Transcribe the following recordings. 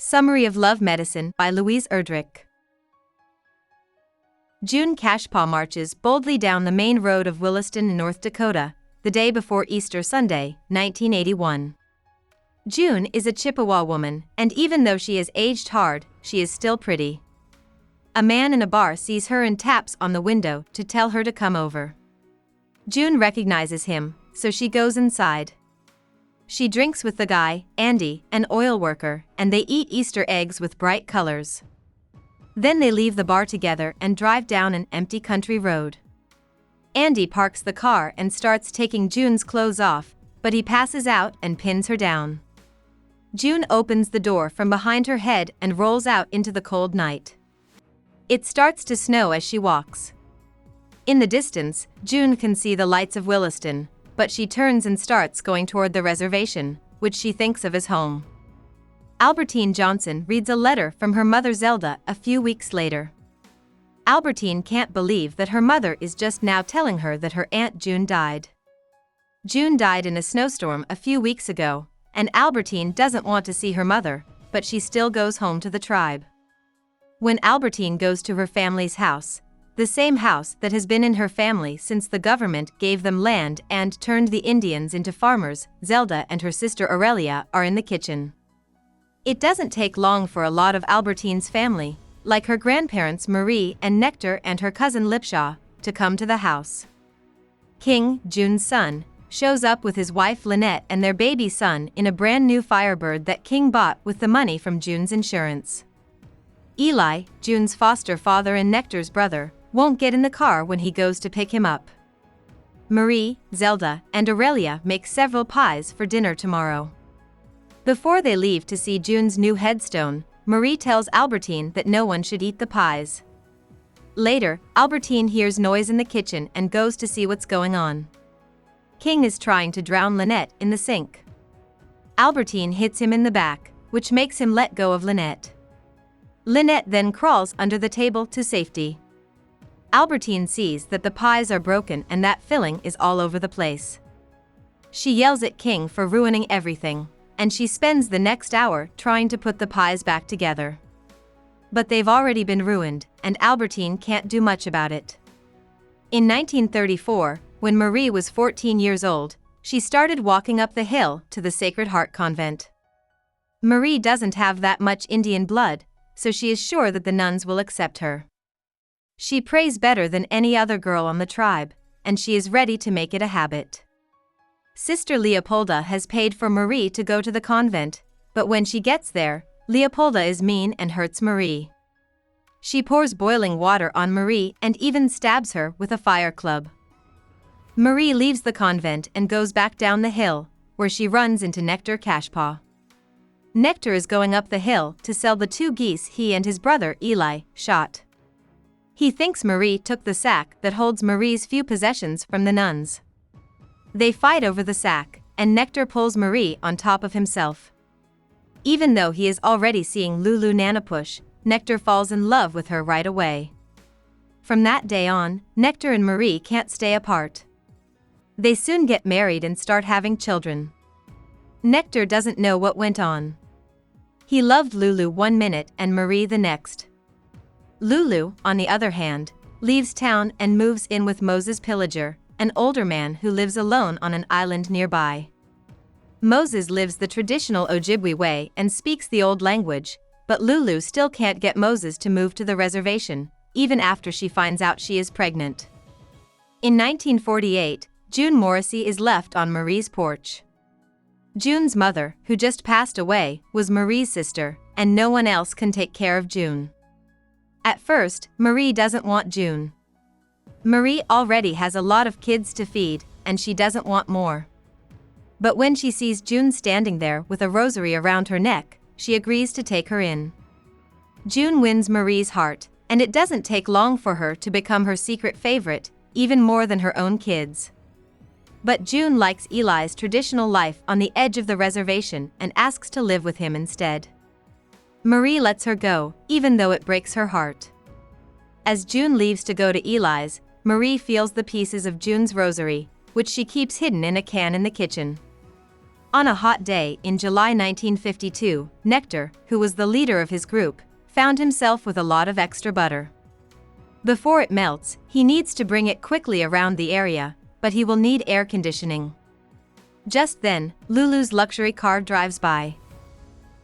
Summary of Love Medicine by Louise Erdrich. June Cashpaw marches boldly down the main road of Williston in North Dakota, the day before Easter Sunday, 1981. June is a Chippewa woman, and even though she has aged hard, she is still pretty. A man in a bar sees her and taps on the window to tell her to come over. June recognizes him, so she goes inside. She drinks with the guy, Andy, an oil worker, and they eat Easter eggs with bright colors. Then they leave the bar together and drive down an empty country road. Andy parks the car and starts taking June's clothes off, but he passes out and pins her down. June opens the door from behind her head and rolls out into the cold night. It starts to snow as she walks. In the distance, June can see the lights of Williston, but she turns and starts going toward the reservation, which she thinks of as home. Albertine Johnson reads a letter from her mother Zelda a few weeks later. Albertine can't believe that her mother is just now telling her that her Aunt June died. June died in a snowstorm a few weeks ago, and Albertine doesn't want to see her mother, but she still goes home to the tribe. When Albertine goes to her family's house, the same house that has been in her family since the government gave them land and turned the Indians into farmers, Zelda and her sister Aurelia are in the kitchen. It doesn't take long for a lot of Albertine's family, like her grandparents Marie and Nectar and her cousin Lipshaw, to come to the house. King, June's son, shows up with his wife Lynette and their baby son in a brand new Firebird that King bought with the money from June's insurance. Eli, June's foster father and Nectar's brother, won't get in the car when he goes to pick him up. Marie, Zelda, and Aurelia make several pies for dinner tomorrow. Before they leave to see June's new headstone, Marie tells Albertine that no one should eat the pies. Later, Albertine hears noise in the kitchen and goes to see what's going on. King is trying to drown Lynette in the sink. Albertine hits him in the back, which makes him let go of Lynette. Lynette then crawls under the table to safety. Albertine sees that the pies are broken and that filling is all over the place. She yells at King for ruining everything, and she spends the next hour trying to put the pies back together. But they've already been ruined, and Albertine can't do much about it. In 1934, when Marie was 14 years old, she started walking up the hill to the Sacred Heart Convent. Marie doesn't have that much Indian blood, so she is sure that the nuns will accept her. She prays better than any other girl on the tribe, and she is ready to make it a habit. Sister Leopolda has paid for Marie to go to the convent, but when she gets there, Leopolda is mean and hurts Marie. She pours boiling water on Marie and even stabs her with a fire club. Marie leaves the convent and goes back down the hill, where she runs into Nectar Cashpaw. Nectar is going up the hill to sell the 2 geese he and his brother Eli shot. He thinks Marie took the sack that holds Marie's few possessions from the nuns. They fight over the sack, and Nectar pulls Marie on top of himself. Even though he is already seeing Lulu Nanapush, Nectar falls in love with her right away. From that day on, Nectar and Marie can't stay apart. They soon get married and start having children. Nectar doesn't know what went on. He loved Lulu one minute and Marie the next. Lulu, on the other hand, leaves town and moves in with Moses Pillager, an older man who lives alone on an island nearby. Moses lives the traditional Ojibwe way and speaks the old language, but Lulu still can't get Moses to move to the reservation, even after she finds out she is pregnant. In 1948, June Morrissey is left on Marie's porch. June's mother, who just passed away, was Marie's sister, and no one else can take care of June. At first, Marie doesn't want June. Marie already has a lot of kids to feed, and she doesn't want more. But when she sees June standing there with a rosary around her neck, she agrees to take her in. June wins Marie's heart, and it doesn't take long for her to become her secret favorite, even more than her own kids. But June likes Eli's traditional life on the edge of the reservation and asks to live with him instead. Marie lets her go, even though it breaks her heart. As June leaves to go to Eli's, Marie feels the pieces of June's rosary, which she keeps hidden in a can in the kitchen. On a hot day in July 1952, Nectar, who was the leader of his group, found himself with a lot of extra butter. Before it melts, he needs to bring it quickly around the area, but he will need air conditioning. Just then, Lulu's luxury car drives by.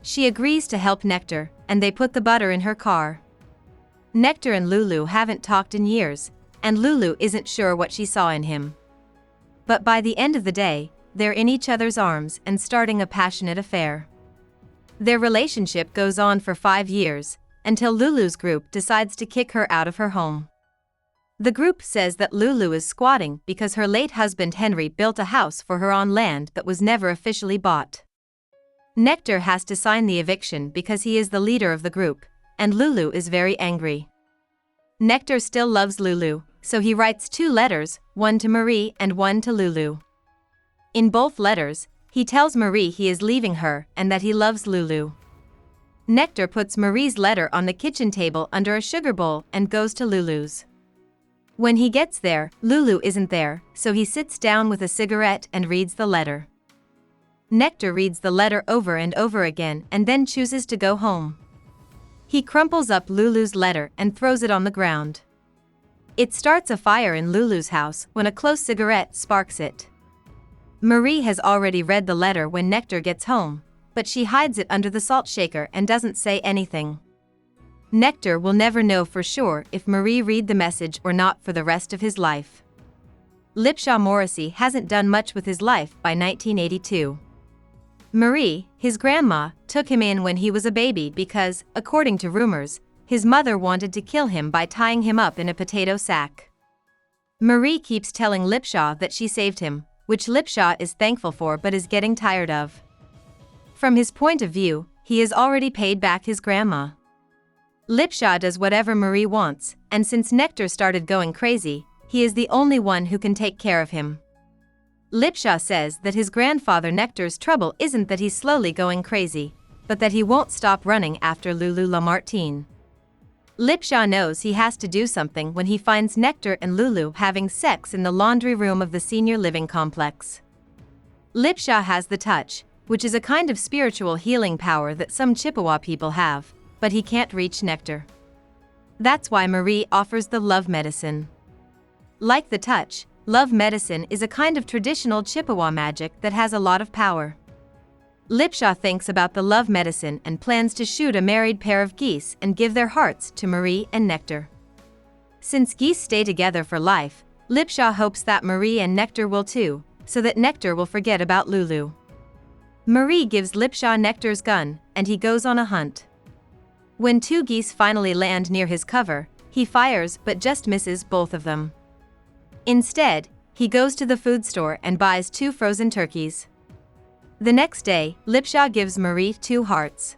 She agrees to help Nectar, and they put the butter in her car. Nectar and Lulu haven't talked in years, and Lulu isn't sure what she saw in him. But by the end of the day, they're in each other's arms and starting a passionate affair. Their relationship goes on for 5 years, until Lulu's group decides to kick her out of her home. The group says that Lulu is squatting because her late husband Henry built a house for her on land that was never officially bought. Nectar has to sign the eviction because he is the leader of the group, and Lulu is very angry. Nectar still loves Lulu, so he writes 2 letters, one to Marie and one to Lulu. In both letters, he tells Marie he is leaving her and that he loves Lulu. Nectar puts Marie's letter on the kitchen table under a sugar bowl and goes to Lulu's. When he gets there, Lulu isn't there, so he sits down with a cigarette and reads the letter. Nectar reads the letter over and over again and then chooses to go home. He crumples up Lulu's letter and throws it on the ground. It starts a fire in Lulu's house when a close cigarette sparks it. Marie has already read the letter when Nectar gets home, but she hides it under the salt shaker and doesn't say anything. Nectar will never know for sure if Marie read the message or not for the rest of his life. Lipshaw Morrissey hasn't done much with his life by 1982. Marie, his grandma, took him in when he was a baby because, according to rumors, his mother wanted to kill him by tying him up in a potato sack. Marie keeps telling Lipshaw that she saved him, which Lipshaw is thankful for but is getting tired of. From his point of view, he has already paid back his grandma. Lipshaw does whatever Marie wants, and since Nectar started going crazy, he is the only one who can take care of him. Lipshaw says that his grandfather Nectar's trouble isn't that he's slowly going crazy, but that he won't stop running after Lulu Lamartine. Lipshaw knows he has to do something when he finds Nectar and Lulu having sex in the laundry room of the senior living complex. Lipshaw has the touch, which is a kind of spiritual healing power that some Chippewa people have, but he can't reach Nectar. That's why Marie offers the love medicine. Like the touch, love medicine is a kind of traditional Chippewa magic that has a lot of power. Lipshaw thinks about the love medicine and plans to shoot a married pair of geese and give their hearts to Marie and Nectar. Since geese stay together for life, Lipshaw hopes that Marie and Nectar will too, so that Nectar will forget about Lulu. Marie gives Lipshaw Nectar's gun, and he goes on a hunt. When 2 geese finally land near his cover, he fires but just misses both of them. Instead, he goes to the food store and buys 2 frozen turkeys. The next day, Lipshaw gives Marie 2 hearts.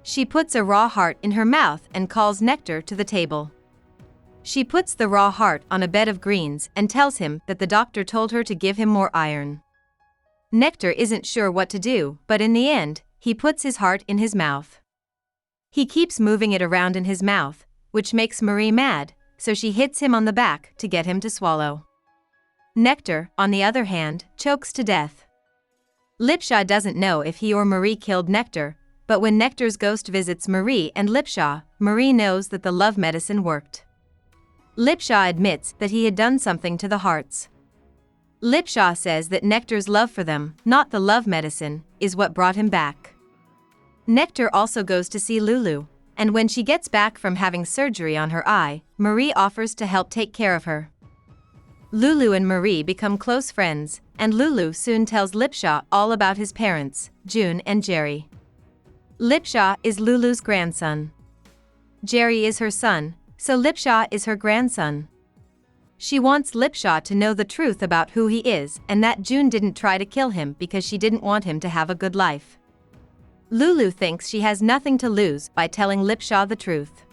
She puts a raw heart in her mouth and calls Nectar to the table. She puts the raw heart on a bed of greens and tells him that the doctor told her to give him more iron. Nectar isn't sure what to do, but in the end, he puts his heart in his mouth. He keeps moving it around in his mouth, which makes Marie mad, so she hits him on the back to get him to swallow. Nectar, on the other hand, chokes to death. Lipshaw doesn't know if he or Marie killed Nectar, but when Nectar's ghost visits Marie and Lipshaw, Marie knows that the love medicine worked. Lipshaw admits that he had done something to the hearts. Lipshaw says that Nectar's love for them, not the love medicine, is what brought him back. Nectar also goes to see Lulu, and when she gets back from having surgery on her eye, Marie offers to help take care of her. Lulu and Marie become close friends, and Lulu soon tells Lipshaw all about his parents, June and Jerry. Lipshaw is Lulu's grandson. Jerry is her son, so Lipshaw is her grandson. She wants Lipshaw to know the truth about who he is and that June didn't try to kill him because she didn't want him to have a good life. Lulu thinks she has nothing to lose by telling Lipshaw the truth.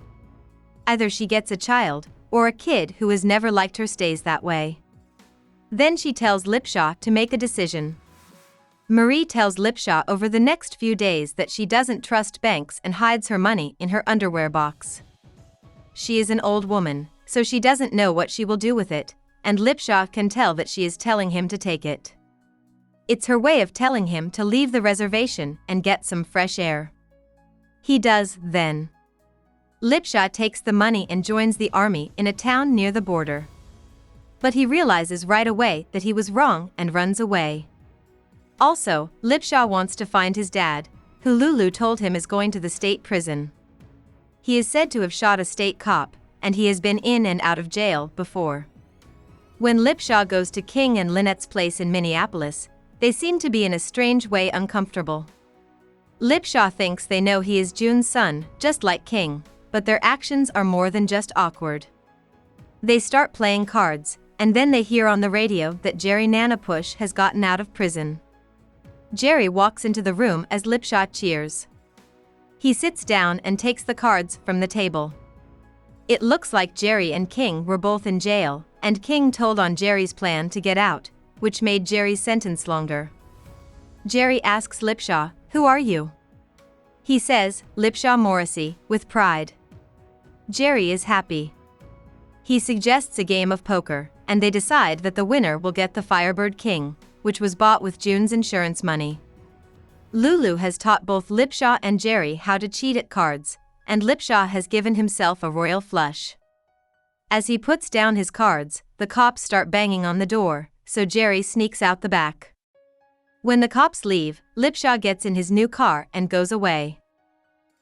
Either she gets a child, or a kid who has never liked her stays that way. Then she tells Lipshaw to make a decision. Marie tells Lipshaw over the next few days that she doesn't trust banks and hides her money in her underwear box. She is an old woman, so she doesn't know what she will do with it, and Lipshaw can tell that she is telling him to take it. It's her way of telling him to leave the reservation and get some fresh air. He does, then. Lipshaw takes the money and joins the army in a town near the border. But he realizes right away that he was wrong and runs away. Also, Lipshaw wants to find his dad, who Lulu told him is going to the state prison. He is said to have shot a state cop, and he has been in and out of jail before. When Lipshaw goes to King and Lynette's place in Minneapolis, they seem to be in a strange way uncomfortable. Lipshaw thinks they know he is June's son, just like King, but their actions are more than just awkward. They start playing cards, and then they hear on the radio that Jerry Nanapush has gotten out of prison. Jerry walks into the room as Lipshaw cheers. He sits down and takes the cards from the table. It looks like Jerry and King were both in jail, and King told on Jerry's plan to get out, which made Jerry's sentence longer. Jerry asks Lipshaw, "Who are you?" He says, "Lipshaw Morrissey," with pride. Jerry is happy. He suggests a game of poker, and they decide that the winner will get the Firebird King, which was bought with June's insurance money. Lulu has taught both Lipshaw and Jerry how to cheat at cards, and Lipshaw has given himself a royal flush. As he puts down his cards, the cops start banging on the door, so Jerry sneaks out the back. When the cops leave, Lipshaw gets in his new car and goes away.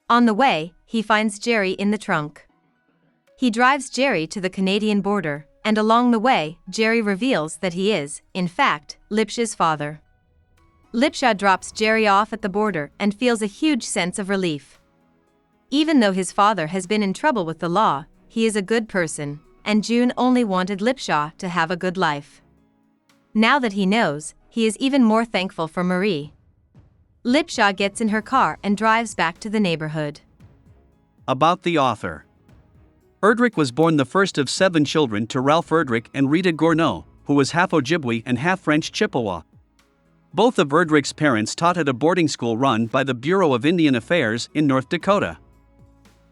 On the way, he finds Jerry in the trunk. He drives Jerry to the Canadian border, and along the way, Jerry reveals that he is, in fact, Lipshaw's father. Lipshaw drops Jerry off at the border and feels a huge sense of relief. Even though his father has been in trouble with the law, he is a good person, and June only wanted Lipshaw to have a good life. Now that he knows, he is even more thankful for Marie. Lipshaw gets in her car and drives back to the neighborhood. About the author. Erdrich was born the first of 7 children to Ralph Erdrich and Rita Gourneau, who was half Ojibwe and half French Chippewa. Both of Erdrich's parents taught at a boarding school run by the Bureau of Indian Affairs in North Dakota.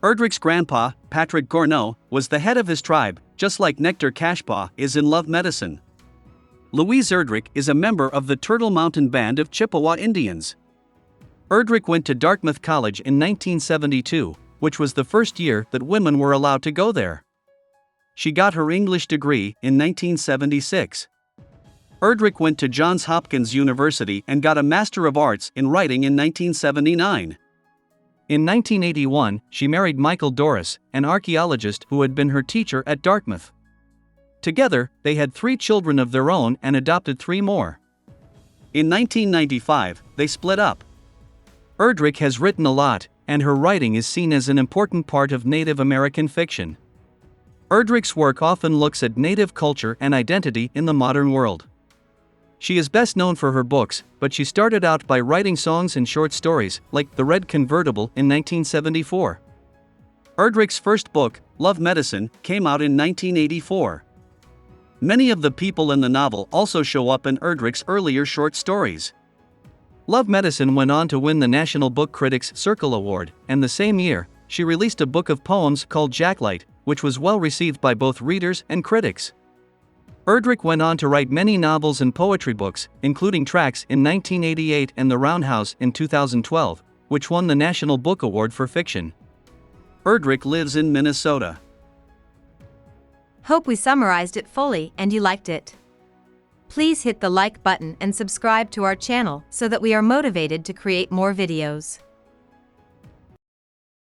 Erdrich's grandpa, Patrick Gourneau, was the head of his tribe, just like Nectar Cashpaw is in Love Medicine. Louise Erdrich is a member of the Turtle Mountain Band of Chippewa Indians. Erdrich went to Dartmouth College in 1972, which was the first year that women were allowed to go there. She got her English degree in 1976. Erdrich went to Johns Hopkins University and got a Master of Arts in Writing in 1979. In 1981, she married Michael Doris, an archaeologist who had been her teacher at Dartmouth. Together, they had 3 children of their own and adopted 3 more. In 1995, they split up. Erdrich has written a lot, and her writing is seen as an important part of Native American fiction. Erdrich's work often looks at Native culture and identity in the modern world. She is best known for her books, but she started out by writing songs and short stories, like The Red Convertible in 1974. Erdrich's first book, Love Medicine, came out in 1984. Many of the people in the novel also show up in Erdrich's earlier short stories. Love Medicine went on to win the National Book Critics Circle Award, and the same year, she released a book of poems called Jacklight, which was well received by both readers and critics. Erdrich went on to write many novels and poetry books, including Tracks in 1988 and The Roundhouse in 2012, which won the National Book Award for Fiction. Erdrich lives in Minnesota. Hope we summarized it fully and you liked it. Please hit the like button and subscribe to our channel so that we are motivated to create more videos.